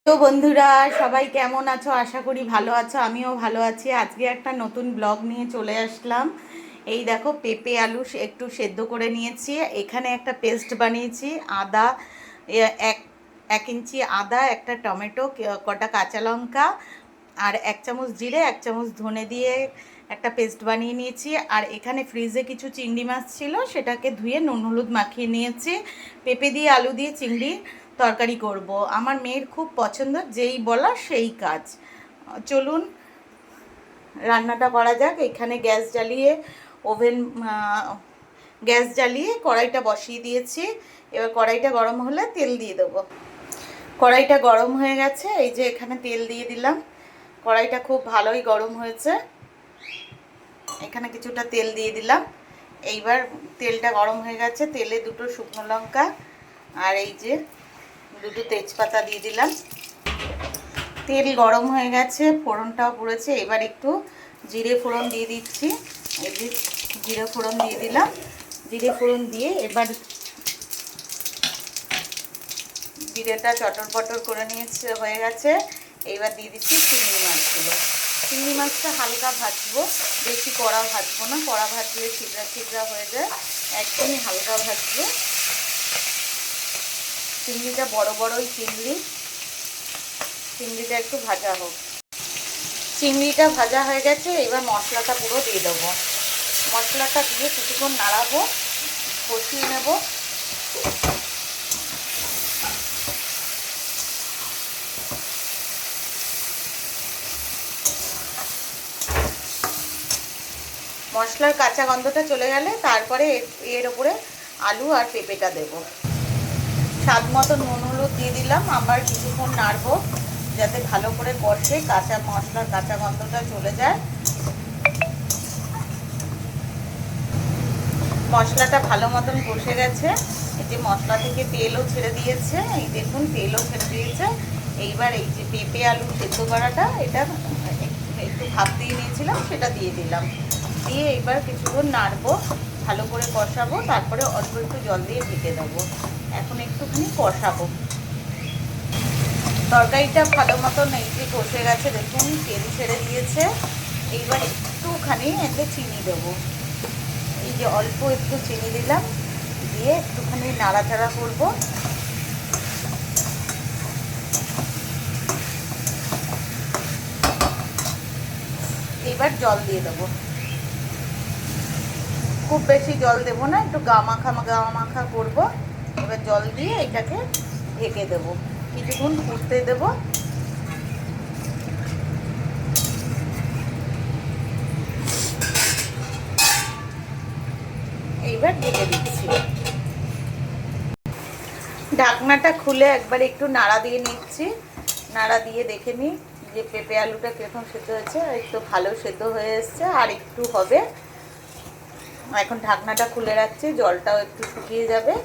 তো বন্ধুরা, সবাই কেমন আছো? আশা করি ভালো আছো। আমিও ভালো আছি। আজকে একটা নতুন ব্লগ নিয়ে চলে আসলাম। এই দেখো, পেঁপে আলু একটু সেদ্ধ করে নিয়েছি। এখানে একটা পেস্ট বানিয়েছি। আদা, এক এক ইঞ্চি আদা, একটা টমেটো, কটা কাঁচা লঙ্কা আর 1 চামচ জিরে, 1 চামচ ধনে দিয়ে একটা পেস্ট বানিয়ে নিয়েছি। আর এখানে ফ্রিজে কিছু চিংড়ি মাছ ছিল, সেটাকে ধুয়ে নুন হলুদ মাখিয়ে নিয়েছি। পেঁপে দিয়ে আলু দিয়ে চিংড়ি তরকারি করব। আমার মেয়ের খুব পছন্দ, যেই বলা সেই কাজ। চলুন রান্নাটা করা যাক। এখানে গ্যাস জ্বালিয়ে কড়াইটা বসিয়ে দিয়েছি। এবার কড়াইটা গরম হলে তেল দিয়ে দেবো। কড়াইটা গরম হয়ে গেছে, এই যে এখানে তেল দিয়ে দিলাম। কড়াইটা খুব ভালোই গরম হয়েছে। এখানে কিছুটা তেল দিয়ে দিলাম। এইবার তেলটা গরম হয়ে গেছে, তেলে 2টো শুকনো লঙ্কা আর এই যে 2টো তেজপাতা দিয়ে দিলাম। তেল গরম হয়ে গেছে, ফোড়নটাও পড়েছে। এবার একটু জিরে ফোড়ন দিয়ে দিচ্ছি। এই যে জিরে ফোড়ন দিয়ে দিলাম। জিরে ফোড়ন দিয়ে এবার জিরেটা চটর পটর করে নিয়েছে, হয়ে গেছে। এইবার দিয়ে দিচ্ছি চিংড়ি মাছগুলো। চিংড়ি মাছটা হালকা ভাজবো, বেশি কড়া ভাজবো না। কড়া ভাজলে ছিদ্রা ছিদ্রা হয়ে যায়। একদমই হালকা ভাজবো। চিংড়িটা বড় বড়ই চিংড়িটা একটু ভাজা হোক। চিংড়িটা ভাজা হয়ে গেছে, এবার মশলাটা পুরো দিয়ে দেবো। মশলাটা দিয়ে কিছুক্ষণ নাড়াবো, কষিয়ে নেব। মশলার কাঁচা গন্ধটা চলে গেলে তারপরে এর ওপরে আলু আর পেঁপেটা দেব। স্বাদ মতো নুন হলুদ দিয়ে দিলাম। আবার কিছুক্ষণ নাড়বো যাতে ভালো করে কষে মশলার কাঁচা গন্ধটা চলে যায়। মশলাটা ভালো মতন কষে গেছে। এই যে মশলা থেকে তেলও ছেড়ে দিয়েছে, এই দেখুন তেলও ছেড়ে দিয়েছে। এইবার এই যে পেঁপে আলু সেদ্ধ করাটা, এটা একটু ভাপ দিয়ে নিয়েছিলাম, সেটা দিয়ে দিলাম। দিয়ে এবার কিছুক্ষণ নাড়বো, ভালো করে কষাবো। তারপরে অল্প একটু জল দিয়ে ঢেকে দেবো। এখন একটুখানি কষাবো। তরকারিটা ভালো মতন এই যে কষে গেছে, দেখুন তেল ছেড়ে দিয়েছে। এইবার একটুখানি এতে চিনি দেবো। এই যে অল্প একটু চিনি দিলাম, দিয়ে একটুখানি নাড়াচাড়া করবো। এইবার জল দিয়ে দেবো। খুব বেশি জল দেবো না, একটু গা মাখা করবো। এবার জল দিয়ে এটাকে ঢেকে দেবো, কিছুক্ষণ ফুটতে দেবো। এইবার ঢেকে দিচ্ছি। ঢাকনাটা খুলে একবার একটু নাড়া দিয়ে নিচ্ছি। নাড়া দিয়ে দেখে নিই যে পেঁপে আলুটা কীরকম সেদ্ধ হয়েছে। একটু ভালো সেদ্ধ হয়ে এসছে, আর একটু হবে। এখন ঢাকনাটা খুলে রাখছি, জলটাও একটু শুকিয়ে যাবে।